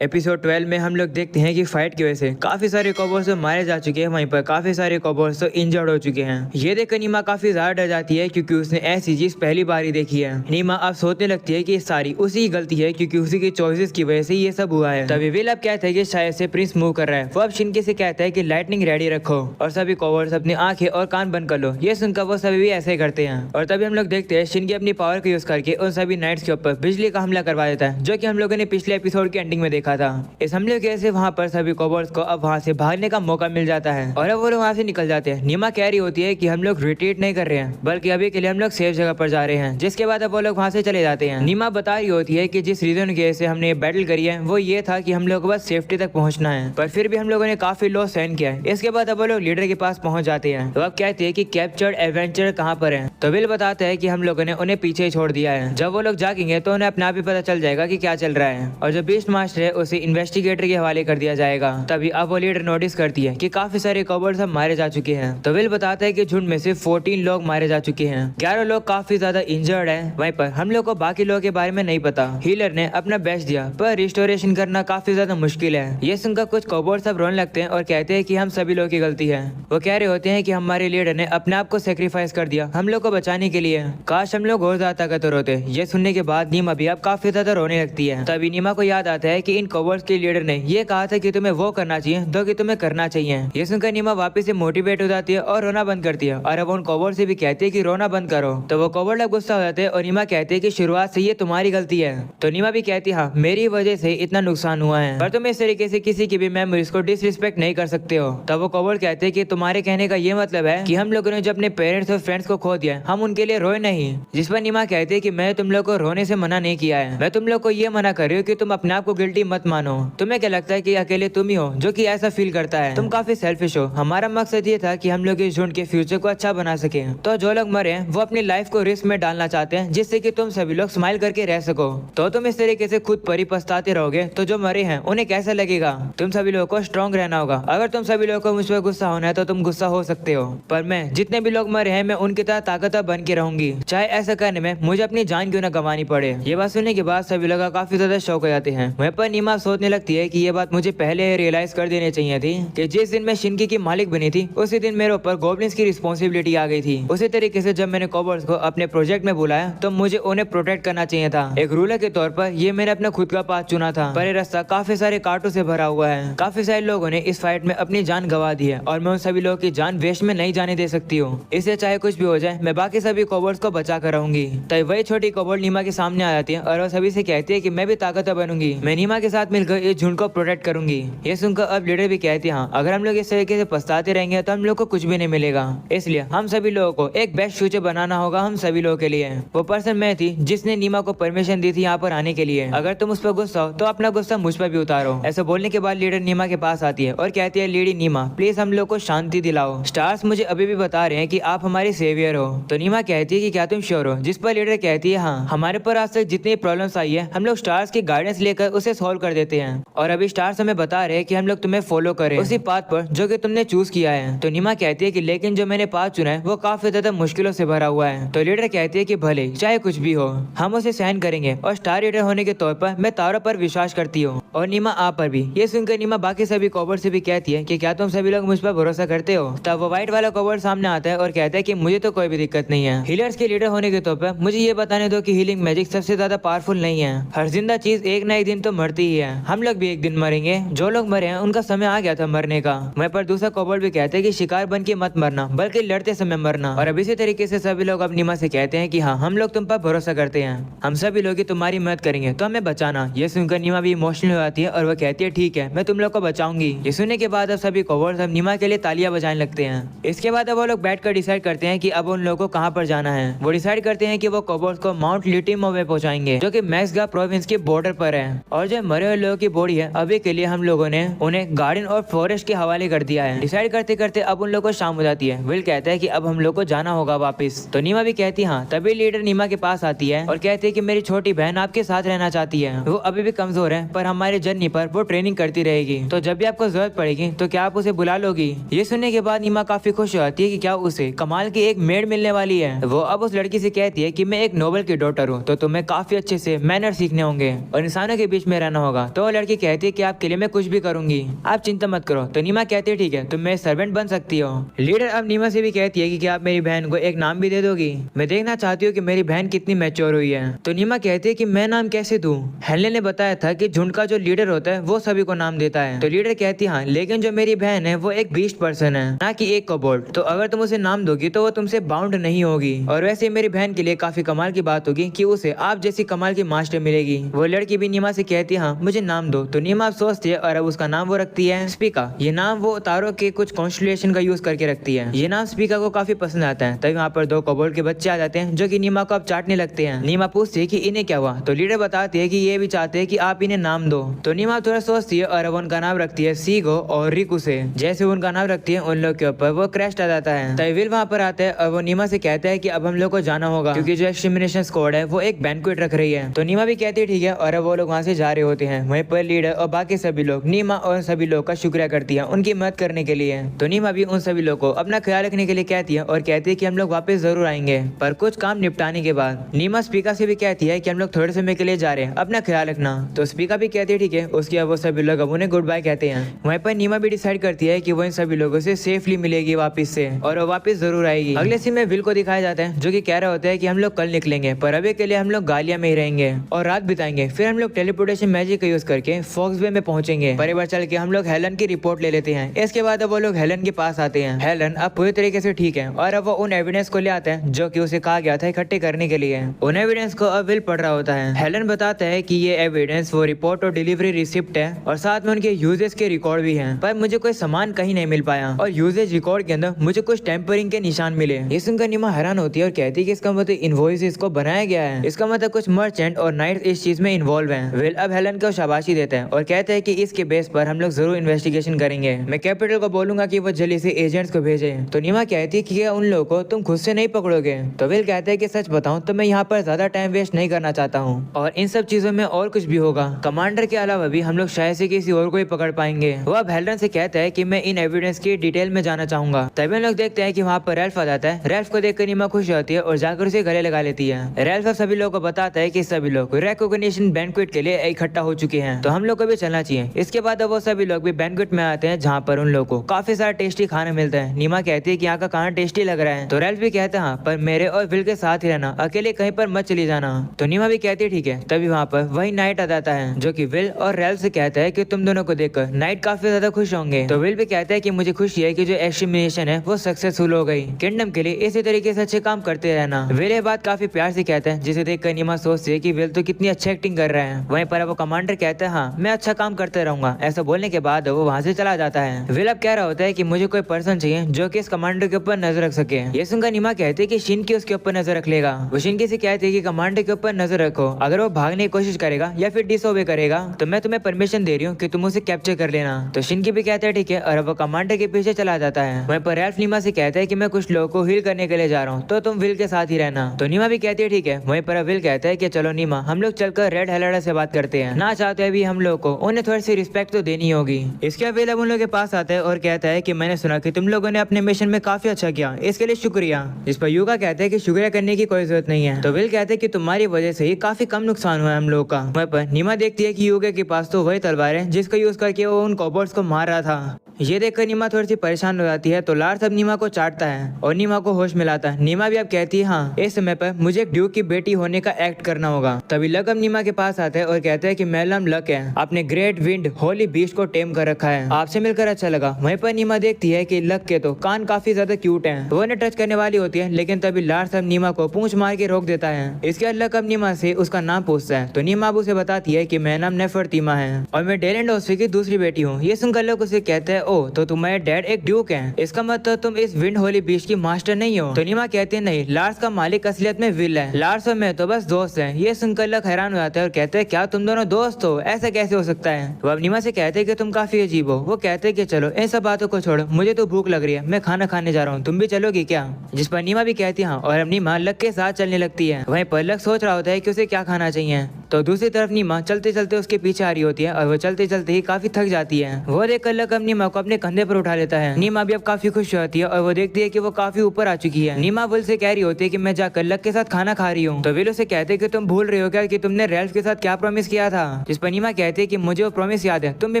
Episode 12 में हम लोग देखते हैं कि फाइट की वजह से काफी सारे कॉबर्स तो मारे जा चुके हैं, वहीं पर काफी सारे कॉबर्स तो इंजर्ड हो चुके हैं। ये देखकर नीमा काफी ज्यादा डर जाती है क्योंकि उसने ऐसी चीज पहली बार ही देखी है। नीमा अब सोचने लगती है कि ये सारी उसी की गलती है क्योंकि उसी की चॉइसेस की वजह से ये सब हुआ है। तभी विल अब कहता है कि शायद से प्रिंस मूव कर रहा है। वो अब शिनकी से कहता है कि लाइटनिंग रेडी रखो और सभी कॉबर्स अपनी आंखें और कान बंद कर लो। ये सुनकर वो सभी भी ऐसे ही करते हैं और तभी हम लोग देखते हैं शिनकी अपनी पावर का यूज करके उन सभी नाइट्स के ऊपर बिजली का हमला करवा देता है, जो कि हम लोगों ने पिछले एपिसोड के एंडिंग में देखा था। इस हमले की वजह से वहाँ पर सभी कॉबर्स को अब वहाँ से भागने का मौका मिल जाता है और अब वो लोग वहाँ से निकल जाते हैं। नीमा कह रही होती है कि हम लोग रिट्रीट नहीं कर रहे हैं बल्कि अभी के लिए हम लोग सेफ जगह पर जा रहे हैं, जिसके बाद अब वो लोग वहाँ से चले जाते हैं। नीमा बता रही होती है कि जिस रीजन की वजह से हमने बैटल करी है वो ये था कि हम लोग को बस सेफ्टी तक पहुँचना है, पर फिर भी हम लोगों ने काफी लॉस सहन किया है। इसके बाद अब वो लोग लीडर के पास पहुँच जाते हैं। तो अब कहते हैं कि कैप्चर्ड एडवेंचर कहाँ पर है। तो विल बताता है कि हम लोगों ने उन्हें पीछे छोड़ दिया है। जब वो लोग जागेंगे तो उन्हें अपने आप ही पता चल जाएगा कि क्या चल रहा है और जो बीस्ट मास्टर है उसे इन्वेस्टिगेटर के हवाले कर दिया जाएगा। तभी अब वो लीडर नोटिस करती है कि काफी सारे कॉबर्स अब मारे जा चुके हैं। तो विल बताता है कि झुंड में से 14 लोग मारे जा चुके हैं, 11 लोग काफी ज्यादा इंजर्ड है। वहीं पर हम लोग को बाकी लोगों के बारे में नहीं पता। हीलर ने अपना बेस्ट दिया पर रिस्टोरेशन करना काफी ज्यादा मुश्किल है। ये सुनकर कुछ कॉबर्स अब रोने लगते हैं और कहते हैं कि हम सभी लोगों की गलती है। वो कह रहे होते हैं कि हमारे लीडर ने अपने आप को सेक्रीफाइस कर दिया हम लोग को बचाने के लिए, काश हम लोग और ज्यादा ताकतवर होते। ये सुनने के बाद नीमा भी अब काफी ज्यादा रोने लगती है। तभी नीमा को याद आता है कि इन कॉबर्स के लीडर ने ये कहा था कि तुम्हें वो करना चाहिए जो कि तुम्हें करना चाहिए। ये सुनकर नीमा वापस से मोटिवेट हो जाती है और रोना बंद करती है और अब उन कॉबर्स से भी कहती है कि रोना बंद करो। तो वो कॉबर्स अब गुस्सा हो जाते हैं और नीमा कहते हैं कि शुरुआत से ये तुम्हारी गलती है। तो नीमा भी कहती है हाँ मेरी वजह से इतना नुकसान हुआ है, पर तुम इस तरीके से किसी की भी मेमोरीज को डिसरिस्पेक्ट नहीं कर सकते हो। तब वो कॉबर्स कहते हैं कि तुम्हारे कहने का ये मतलब है कि हम लोगों ने जो अपने पेरेंट्स और फ्रेंड्स को खो दिया हम उनके लिए रोए नहीं। जिस पर नीमा कहते हैं कि मैं तुम लोग को रोने से मना नहीं किया है, मैं तुम लोग को ये मना कर रही हूँ कि तुम अपने आप को गिल्टी मत मानो। तुम्हें क्या लगता है कि अकेले तुम ही हो जो कि ऐसा फील करता है? तुम काफी सेल्फिश हो। हमारा मकसद ये था कि हम लोग इस झुंड के फ्यूचर को अच्छा बना सके। तो जो लोग मरे हैं वो अपनी लाइफ को रिस्क में डालना चाहते हैं जिससे कि तुम सभी लोग स्माइल करके रह सको। तो तुम इस तरीके से खुद पर ही पछताते रहोगे तो जो मरे हैं उन्हें कैसा लगेगा? तुम सभी लोगों को स्ट्रॉन्ग रहना होगा। अगर तुम सभी लोगों को मुझ पर गुस्सा होना है तो तुम गुस्सा हो सकते हो, पर मैं जितने भी लोग मरे हैं मैं उनकी तरह ताकतवर बन के रहूंगी, चाहे ऐसा करने में मुझे अपनी जान क्यों न गंवानी पड़े। ये बात सुनने के बाद सभी लोग काफी ज्यादा शौक हो जाते हैं। वहीं पर नीमा सोचने लगती है कि ये बात मुझे पहले रियलाइज कर देनी चाहिए थी कि जिस दिन मैं शिनकी की मालिक बनी थी उसी दिन मेरे ऊपर गॉब्लिन्स की रिस्पॉन्सिबिलिटी आ गई थी। उसी तरीके से जब मैंने कॉबर्स को अपने प्रोजेक्ट में बुलाया तो मुझे उन्हें प्रोटेक्ट करना चाहिए था। एक रूलर के तौर पर ये मैंने अपना खुद का पाथ चुना था, पर ये रास्ता काफी सारे कांटों से भरा हुआ है। काफी सारे लोगों ने इस फाइट में अपनी जान गंवा दी है और मैं उन सभी लोगों की जान वेस्ट में नहीं जाने दे सकती हूँ। इससे चाहे कुछ भी हो जाए मैं बाकी सभी कॉबर्स को बचा कर रहूंगी। तब वही छोटी कॉबर्ड नीमा के सामने आ जाती है और वो सभी से कहती है कि मैं भी ताकतवर बनूंगी, मैं नीमा के साथ मिलकर इस झुंड को प्रोटेक्ट करूंगी। ये सुनकर अब लीडर भी कहती है हाँ अगर हम लोग इस तरीके से पछताते रहेंगे तो हम लोग को कुछ भी नहीं मिलेगा, इसलिए हम सभी लोगों को एक बेस्ट फ्यूचर बनाना होगा हम सभी लोगों के लिए। वो पर्सन मैं थी जिसने नीमा को परमिशन दी थी यहाँ पर आने के लिए। अगर तुम उस पर गुस्सा हो तो अपना गुस्सा मुझ पर भी उतारो। ऐसा बोलने के बाद लीडर नीमा के पास आती है और कहती है लेडी नीमा प्लीज हम लोग को शांति दिलाओ। स्टार्स मुझे अभी भी बता रहे हैं कि आप हमारी सेवियर हो। तो नीमा कहती है कि क्या तुम श्योर हो? जिस पर लीडर कहती है हाँ हमारे पर आज तक जितनी प्रॉब्लम्स आई है हम लोग स्टार्स की गाइडेंस लेकर उसे सॉल्व कर देते हैं और अभी स्टार्स हमें बता रहे हैं कि हम लोग तुम्हें फॉलो करें उसी पाथ पर जो कि तुमने चूज किया है। तो नीमा कहती है कि लेकिन जो मैंने पाथ चुना है वो काफी ज्यादा मुश्किलों से भरा हुआ है। तो लीडर कहती है कि भले चाहे कुछ भी हो हम उसे सहन करेंगे और स्टार लीडर होने के तौर पर मैं तारों पर विश्वास करती हूँ और नीमा आप पर भी। ये सुनकर नीमा बाकी सभी कॉबर्स से भी कहती है कि क्या तुम सभी लोग मुझ पर भरोसा करते हो? तब वो व्हाइट वाला कॉबर्ड सामने आता है और कहता है कि मुझे तो कोई भी दिक्कत नहीं है। हीलर्स के लीडर होने के तौर पर मुझे ये बताने दो कि हीलिंग मैजिक सबसे ज्यादा पावरफुल नहीं है। हर जिंदा चीज एक ना एक दिन तो मरती ही है, हम लोग भी एक दिन मरेंगे। जो लोग मरे हैं उनका समय आ गया था मरने का। वहीं पर दूसरा कॉबर्ड भी कहते हैं कि शिकार बन के मत मरना बल्कि लड़ते समय मरना। और अब इसी तरीके से सभी लोग अब नीमा से कहते हैं कि हाँ हम लोग तुम पर भरोसा करते हैं, हम सभी लोग तुम्हारी मदद करेंगे तो हमें बचाना। ये सुनकर नीमा भी इमोशनल हो जाती है और वो कहती है ठीक है मैं तुम लोग को बचाऊंगी। ये सुनने के बाद अब सभी कॉबर्ड्स अब नीमा के लिए तालियां बजाने लगते हैं। इसके बाद अब वो लोग बैठकर डिसाइड करते हैं कि अब उन लोगों को कहाँ पर जाना है। वो डिसाइड करते हैं कि वो कॉबर्ड्स को माउंट लिटिमो में पहुंचाएंगे जो कि मैक्सगा प्रोविंस के बॉर्डर पर है। और जो मरे हुए लोगों की बॉडी है अभी के लिए हम लोगों ने उन्हें गार्डन और फॉरेस्ट के हवाले कर दिया है। डिसाइड करते करते अब उन लोगों को शाम हो जाती है। विल कहता है कि अब हम लोग को जाना होगा वापस। तो नीमा भी कहती है हाँ। तभी लीडर नीमा के पास आती है और कहती है कि मेरी छोटी बहन आपके साथ रहना चाहती है, वो अभी भी कमजोर है पर हमारे जर्नी पर वो ट्रेनिंग करती रहेगी, तो जब भी आपको जरूरत पड़ेगी तो क्या आप उसे बुला लोगी? ये सुनने के बाद नीमा काफी खुश हो जाती है कि क्या उसे कमाल की एक मेड मिलने वाली है। वो अब उस लड़की से कहती है कि मैं एक नोबल की डॉटर हूँ तो तुम्हें काफी अच्छे से मैनर सीखने होंगे और इंसानों के बीच में रहना होगा। तो वो लड़की कहती है कि आपके लिए मैं कुछ भी करूंगी, आप चिंता मत करो। तो नीमा कहती है ठीक है, तुम मेरे सर्वेंट बन सकती हो। लीडर अब नीमा से भी कहती है कि क्या आप मेरी बहन को एक नाम भी दे दोगी, मैं देखना चाहती हूँ कि मेरी बहन कितनी मैच्योर हुई है। तो नीमा कहती है कि मैं नाम कैसे दूं, हेलेन ने बताया था कि झुंड का जो लीडर होता है वो सभी को नाम देता है। तो लीडर कहती है हाँ, लेकिन जो मेरी बहन है वो एक बीस्ट पर्सन है, ना कि एक कोबोल्ड। तो अगर तुम उसे नाम दोगी तो वो तुमसे बाउंड नहीं होगी। और वैसे मेरी बहन के लिए काफी कमाल की बात होगी कि उसे आप जैसी कमाल की मास्टर मिलेगी। वो लड़की भी नीमा से कहती है हाँ मुझे नाम दो। तो नीमा सोचती है और अब उसका नाम वो रखती है स्पीका। ये नाम वो तारों के कुछ कॉन्स्टलेशन का यूज करके रखती है। ये नाम स्पीका को काफी पसंद आता है। तभी वहाँ पर दो कोबोल्ड के बच्चे आ जाते हैं जो कि नीमा को अब चाटने लगते हैं। नीमा पूछती है कि इन्हें क्या हुआ। तो लीडर बताती है कि ये भी चाहते हैं कि आप इन्हें नाम दो। तो नीमा थोड़ा सोचती है और अब उनका नाम रखती है सीगो और रिकू से। जैसे उनका नाम रखती है उन लोग के ऊपर वो क्रैश आ जाता है। तभी विल वहाँ पर आता है और वो नीमा से कहता है कि अब हम लोग को जाना होगा क्योंकि जो एक्सटर्मिनेशन स्क्वाड है वो एक बैंक्वेट रख रही है। तो नीमा भी कहती है ठीक है और अब वो लोग वहाँ से जा रहे होते हैं। वहीं पर लीडर और बाकी सभी लोग नीमा और सभी लोग का शुक्रिया करती है उनकी मदद करने के लिए। तो नीमा भी उन सभी लोग को अपना ख्याल रखने के लिए कहती है और कहती है कि हम लोग वापस जरूर आएंगे पर कुछ काम निपटाने के बाद। नीमा स्पीका से भी कहती है कि हम लोग थोड़े समय के लिए जा रहे हैं, अपना ख्याल रखना। तो स्पीका भी कहती है ठीक है। उसके बाद वो सभी लोग अब उन्हें गुड बाय कहते हैं। वहीं पर नीमा भी डिसाइड करती है कि वो इन सभी लोगों से सेफली मिलेगी वापस से और वो वापस जरूर आएगी। अगले सीन में विल को दिखाया जाता है जो कि कह रहा होता है कि हम लोग कल निकलेंगे पर अभी के लिए हम लोग गालिया में ही रहेंगे और रात बिताएंगे। फिर हम लोग टेलीपोर्टेशन मैजिक का यूज करके फॉक्सवे में पहुंचेंगे। पर एक बार चल के हम लोग हेलन की रिपोर्ट ले लेते हैं। इसके बाद अब वो लोग हेलन के पास आते हैं। हेलन अब पूरी तरीके से ठीक है और अब वो उन एविडेंस को ले आते हैं जो कि उसे कहा गया था इकट्ठे करने के लिए। उन एविडेंस को अब विल पढ़ रहा होता है। हेलन बताता है कि ये एविडेंस वो रिपोर्ट और डिलीवरी रिसिप्ट है और साथ में उनके यूजेस के रिकॉर्ड भी हैं। पर मुझे कोई सामान कहीं नहीं मिल पाया और यूजेज रिकॉर्ड के अंदर मुझे कुछ टेम्परिंग के निशान मिले। ये सुनकर नीमा हैरान होती है और कहती है कि इसका मतलब इनवॉइसेस को बनाया गया है, इसका मतलब कुछ मर्चेंट और नाइट इस चीज में इन्वॉल्व हैं। विल अब हेलन को शाबाशी देता है और कहते हैं कि इसके बेस पर हम लोग जरूर इन्वेस्टिगेशन करेंगे। मैं कैपिटल को बोलूंगा कि वो जल्दी से एजेंट्स को भेजे। तो नीमा कहती है कि क्या उन लोगों को तुम खुद से नहीं पकड़ोगे। तो विल कहते हैं कि सच बताऊं तो मैं यहाँ पर ज्यादा टाइम वेस्ट नहीं करना चाहता हूँ और इन सब चीजों में और कुछ भी होगा। कमांडर के अलावा भी हम लोग शायद से किसी और को ही पकड़ पाएंगे। वो अब हेलन से कहता है कि मैं इन एविडेंस की डिटेल में जाना चाहूंगा। तभी हम लोग देखते हैं कि वहाँ पर रेल्फ आ जाता है। रेल्फ को देखकर नीमा खुश होती है और जाकर उसे गले लगा लेती है। रेल्फ सभी लोगों को बताता है कि सभी लोग रिकॉग्निशन बैंक्वेट के लिए इकट्ठा हो चुके हैं तो हम लोग को भी चलना चाहिए। इसके बाद वो सभी लोग भी बैंक्वेट में आते हैं जहाँ पर उन लोगों को काफी सारा टेस्टी खाना मिलता है। नीमा कहती है कि यहाँ का खाना टेस्टी लग रहा है। तो रेल्फ भी कहता है हाँ, पर मेरे और विल के साथ ही रहना, अकेले कहीं पर मत चली जाना। तो नीमा भी कहती है ठीक है। तभी वहाँ पर वही नाइट आ जाता है जो कि विल और रेल्फ से कहता है कि तुम दोनों को देखकर नाइट काफी ज्यादा खुश होंगे। तो विल भी कहता है कि मुझे खुशी है कि जो एक्सटर्मिनेशन है वो सक्सेसफुल हो गई। किंगडम के लिए इसी तरीके से अच्छे काम करते रहना। विल ये बात काफी प्यार से कहता है जिसे देखकर नीमा सोचती है कि विल तो कितनी अच्छी एक्टिंग कर रहा है। वहीं पर वो कमांडर कहता है हाँ मैं अच्छा काम करते रहूंगा। ऐसा बोलने के बाद वो वहाँ से चला जाता है। विल अब कह रहा होता है कि मुझे कोई पर्सन चाहिए जो कि इस कमांडर के ऊपर नजर रख सके। ये सुनकर नीमा कहते हैं कि शिनकी उसके ऊपर नजर रख लेगा। वो शिनकी से कहते हैं कि कमांडर के ऊपर नजर रखो, अगर वो भागने की कोशिश करेगा या फिर डिसओबे करेगा तो मैं तुम्हें परमिशन दे रही हूँ कि तुम उसे कैप्चर कर लेना। तो शिनकी भी कहता है ठीक है और वो कमांडर के पीछे चला जाता है। वहीं पर रेल्फ नीमा से कहता है कि मैं कुछ लोगों को हील करने के लिए जा रहा हूँ तो तुम विल के साथ ही रहना। तो नीमा भी कहती है ठीक है। वहीं पर विल कहता है कि चलो नीमा हम लोग चलकर रेड हेलड़ा से बात करते हैं, ना चाहते भी हम लोग को उन्हें थोड़ी सी रिस्पेक्ट तो देनी होगी। इसके विल अब उन लोगों के पास आता है और कहता है कि मैंने सुना कि तुम लोगों ने अपने मिशन में काफी अच्छा किया, इसके लिए शुक्रिया। इस पर युगा कहते हैं कि शुक्रिया करने की कोई जरूरत नहीं है। तो विल कहते हैं कि तुम्हारी वजह से ही काफी कम नुकसान हुआ हम लोग का। वहीं पर नीमा देखती है कि युगा के पास तो वही तलवार है जिसका यूज करके वो उन कोबोल्ड्स को मार रहा था। ये देखकर नीमा थोड़ी सी परेशान हो जाती है। तो लार्स अब नीमा को चाटता है और नीमा को होश मिलाता है। नीमा भी अब कहती है हाँ इस समय पर मुझे एक ड्यूक की बेटी होने का एक्ट करना होगा। तभी लक अब नीमा के पास आता है और कहता है कि मेरा नाम लक है, आपने ग्रेट विंड होली बीस्ट को टेम कर रखा है, आपसे मिलकर अच्छा लगा। वहीं पर नीमा देखती है कि लक के तो कान काफी ज्यादा क्यूट हैं। वो उन्हें टच करने वाली होती है लेकिन तभी लार्स अब नीमा को पूंछ मार के रोक देता है। इसके बाद लक अब नीमा से उसका नाम पूछता है। तो नीमा अब उसे बताती है कि मेरा नाम नेफरतीमा है और मैं डेरेन डोस्फी की दूसरी बेटी हूँ। ये सुनकर लक उसे कहता है ओ तो तुम्हारे डैड एक ड्यूक है, इसका मतलब तुम इस विंड होली बीस्ट की मास्टर नहीं हो। तो नीमा कहती है नहीं, लार्स का मालिक असलियत में विल है, लार्स और मैं तो बस दोस्त हैं। ये सुनकर लक हैरान हो जाता है और कहते हैं क्या तुम दोनों दोस्त हो, ऐसा कैसे हो सकता है। वो अब नीमा से कहते हैं कि तुम काफी अजीब हो। वो कहते हैं कि चलो इन सब बातों को छोड़ो, मुझे तो भूख लग रही है, मैं खाना खाने जा रहा हूँ, तुम भी चलोगी क्या। जिस पर नीमा भी कहती है हाँ और अब नीमा लक के साथ चलने लगती है। वहीं पर लक सोच रहा होता है कि उसे क्या खाना चाहिए। तो दूसरी तरफ नीमा चलते चलते उसके पीछे आ रही होती है और वो चलते चलते ही काफी थक जाती है। वो देखकर लक अब नीमा को अपने कंधे पर उठा लेता है। नीमा भी अब काफी खुश होती है और वो देखती है कि वो काफी ऊपर आ चुकी है। नीमा विल से कह रही होती है कि मैं जाकर लक के साथ खाना खा रही हूँ। तो विल उसे कहते हैं कि तुम भूल रहे हो क्या कि तुमने रैल्फ के साथ क्या प्रॉमिस किया था। जिस पर नीमा कहती है कि मुझे वो प्रॉमिस याद है, तुम भी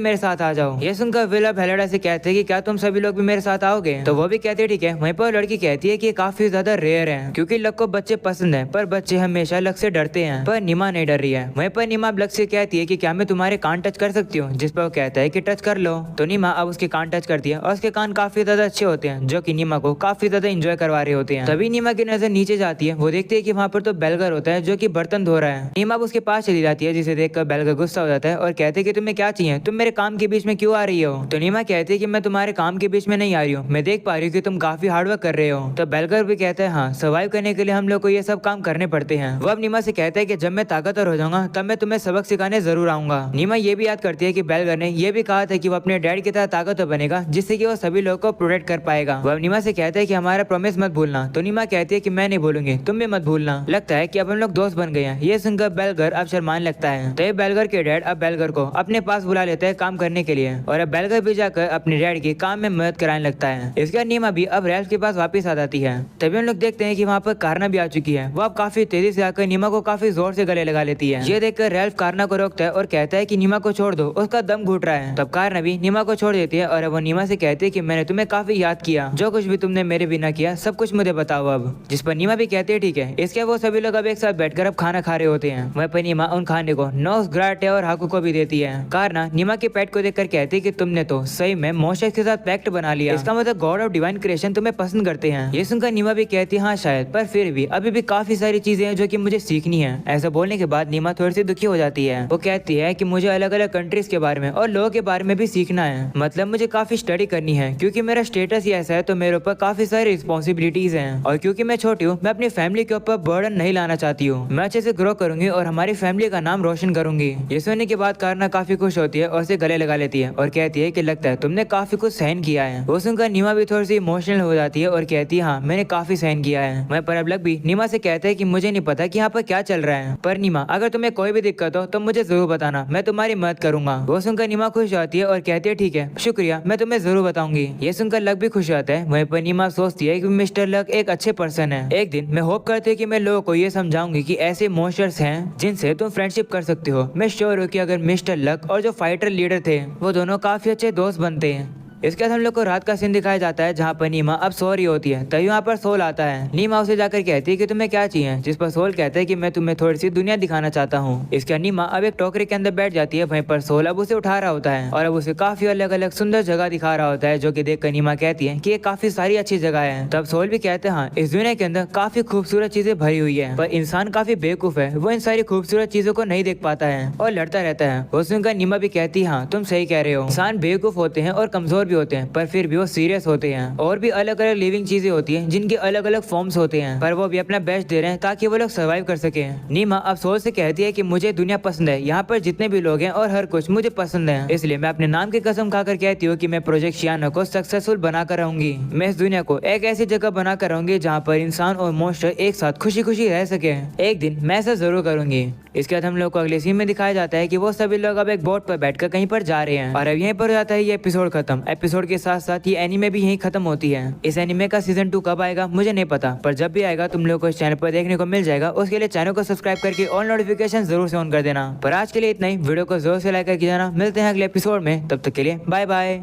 मेरे साथ आ जाओ। ये सुनकर विल अब हेलेडा से कहते हैं कि क्या तुम सभी लोग भी मेरे साथ आओगे। तो वो भी कहते हैं ठीक है। वहीं पर लड़की कहती है कि काफी ज्यादा रेयर है क्योंकि लक को बच्चे पसंद है, पर बच्चे हमेशा लक से डरते हैं। पर नीमा नहीं डर रही है। वहीं पर नीमा लक से कहती है कि क्या मैं तुम्हारे कान टच कर सकती हूँ। जिस पर वो कहता है कि टच कर लो। तो नीमा अब उसके कान टच करती है और उसके कान काफी ज्यादा अच्छे होते हैं जो कि नीमा को काफी ज्यादा एंजॉय करवा रहे होते हैं। तभी नीमा की नजर नीचे जाती है। वो देखती है कि वहाँ पर तो बेलगर होता है जो कि बर्तन धो रहा है। नीमा उसके पास चली जाती है जिसे देखकर बेलगर गुस्सा हो जाता है और कहते हैं कि तुम्हें क्या चाहिए, तुम मेरे काम के बीच में क्यों आ रही हो। तो नीमा कहती है कि मैं तुम्हारे काम के बीच में नहीं आ रही हूँ, मैं देख पा रही हूँ कि तुम काफी हार्डवर्क कर रहे हो। तो बेलगर भी कहता है हाँ, सर्वाइव करने के लिए हम लोग को ये सब काम करने पड़ते हैं। वो अब नीमा से कहता है कि जब मैं ताकतवर हो जाऊंगा तब मैं तुम्हें सबक सिखाने जरूर आऊंगा। नीमा ये भी याद करती है कि बेलगर ने ये भी कहा था कि वो अपने डैड की तरह ताकतवर बनेगा जिससे कि वो सभी लोगों को प्रोटेक्ट कर पाएगा। वो अब नीमा से कहता है कि हमारा प्रॉमिस मत भूलना। तो नीमा कहती है कि मैं नहीं भूलूंगी, तुम भी मत भूलना। लगता है कि अब हम लोग दोस्त बन गए हैं। ये सुनकर बेलगर अब शर्माने लगता है। तो बेलगर के डैड अब बेलगर को अपने पास बुला लेते हैं काम करने के लिए और अब बेलगर भी जाकर अपने डैड के काम में मदद कराने लगता है। इसके बाद नीमा भी अब रैल्फ के पास वापस आ जाती है। तभी हम लोग देखते हैं कि वहाँ पर कारना भी आ चुकी है। वो अब काफी तेजी से आकर नीमा को काफी जोर से गले लगा लेती है। ये देखकर रैल्फ कारना को रोकता है और कहता है कि नीमा को छोड़ दो, उसका दम घुट रहा है। तब कारना भी नीमा को छोड़ देती है और वो नीमा से कहती है कि मैंने तुम्हें काफी याद किया, जो कुछ भी तुमने मेरे बिना किया सब कुछ मुझे बताओ अब। जिस पर नीमा भी कहती है ठीक है। इसके वो सभी लोग अब एक साथ बैठकर अब खाना खा रहे होते हैं। वहीं पर नीमा उन खाने को नोस, ग्राटे और हाकू को भी देती है। कारना नीमा के पेट को देखकर कहती है कि तुमने तो सही में मोशेस के साथ पैक्ट बना लिया, इसका मतलब गॉड ऑफ डिवाइन क्रिएशन तुम्हें पसंद करते हैं। ये सुनकर नीमा भी कहती है हाँ शायद, पर फिर भी अभी भी काफी सारी चीजें हैं जो कि मुझे सीखनी है। ऐसा बोलने के बाद नीमा थोड़ी सी दुखी हो जाती है। वो कहती है कि मुझे अलग अलग कंट्रीज के बारे में और लोगों के बारे में भी सीखना है, मतलब मुझे काफी स्टडी करनी है क्योंकि मेरा स्टेटस ही ऐसा है तो मेरे ऊपर काफी सारी रिस्पॉन्सिबिलिटीज हैं और क्योंकि मैं छोटी हूँ मैं अपनी फैमिली के ऊपर बर्डन नहीं लाना चाहती हूँ। मैं अच्छे से ग्रो करूंगी और हमारी फैमिली का नाम रोशन करूंगी। ये सुनने के बाद कारना काफी खुश होती है और उसे गले लगा लेती है और कहती है कि लगता है तुमने काफी कुछ सहन किया है। वो सुनकर नीमा भी थोड़ी सी इमोशनल हो जाती है और कहती है हाँ मैंने काफी सहन किया है। मैं पर अब लग भी नीमा से कहता है कि मुझे नहीं पता कि यहाँ पर क्या चल रहा है, पर नीमा अगर तुम्हें कोई भी दिक्कत हो तो मुझे जरूर बताना, मैं तुम्हारी मदद करूंगा। वो सुनकर नीमा खुश होती है और कहती है ठीक है शुक्रिया, मैं तुम्हें जरूर बताऊंगी। ये सुनकर लक भी खुश होता है। वहीं पर नीमा सोचती है कि मिस्टर लक एक अच्छे पर्सन है। एक दिन मैं होप करती हूँ कि मैं लोगों को ये समझाऊंगी कि ऐसे मॉन्स्टर्स हैं जिनसे तुम फ्रेंडशिप कर सकते हो। मैं श्योर हूँ कि अगर मिस्टर लक और जो फाइटर लीडर थे वो दोनों काफी अच्छे दोस्त बनते हैं। इसके बाद हम लोग को रात का सीन दिखाया जाता है जहाँ पर नीमा अब सो रही होती है। तभी वहाँ पर सोल आता है। नीमा उसे जाकर कहती है कि तुम्हें क्या चाहिए, जिस पर सोल कहता है कि मैं तुम्हें थोड़ी सी दुनिया दिखाना चाहता हूँ। इसके बाद नीमा अब एक टोकरी के अंदर बैठ जाती है। वहीं पर सोल अब उसे उठा रहा होता है और अब उसे काफी अलग अलग सुंदर जगह दिखा रहा होता है जो कि देखकर नीमा कहती है कि ये काफी सारी अच्छी जगह है। तब सोल भी कहते हैं हाँ इस दुनिया के अंदर काफी खूबसूरत चीजें भरी हुई है, पर इंसान काफी बेवकूफ है, वो इन सारी खूबसूरत चीजों को नहीं देख पाता है और लड़ता रहता है। वो सुनकर नीमा भी कहती है हाँ तुम सही कह रहे हो, इंसान बेवकूफ होते हैं और कमजोर भी होते हैं, पर फिर भी वो सीरियस होते हैं। और भी अलग अलग लिविंग चीजें होती हैं जिनके अलग अलग फॉर्म्स होते हैं, पर वो भी अपना बेस्ट दे रहे हैं ताकि वो लोग सर्वाइव कर सके। नीमा अब सोल से कहती है कि मुझे दुनिया पसंद है, यहाँ पर जितने भी लोग हैं और हर कुछ मुझे पसंद है, इसलिए मैं अपने नाम की कसम खाकर कहती हूँ कि मैं प्रोजेक्ट शियानो को सक्सेसफुल बनाकर रहूंगी। मैं इस दुनिया को एक ऐसी जगह बनाकर रहूंगी जहाँ पर इंसान और मॉन्स्टर एक साथ खुशी खुशी रह सके। एक दिन मैं ऐसा जरूर करूंगी। इसके बाद हम लोग को अगले सीन में दिखाया जाता है कि वो सभी लोग अब एक बोट पर बैठकर कहीं पर जा रहे हैं और अब यहीं पर जाता है ये एपिसोड खत्म। एपिसोड के साथ साथ ये एनीमे भी यहीं खत्म होती है। इस एनीमे का सीजन 2 कब आएगा मुझे नहीं पता, पर जब भी आएगा तुम लोग को इस चैनल पर देखने को मिल जाएगा। उसके लिए चैनल को सब्सक्राइब करके ऑल नोटिफिकेशन जरूर से ऑन कर देना। पर आज के लिए इतना ही, वीडियो को जोर से लाइक करके जाना। मिलते हैं अगले एपिसोड में, तब तक के लिए बाय बाय।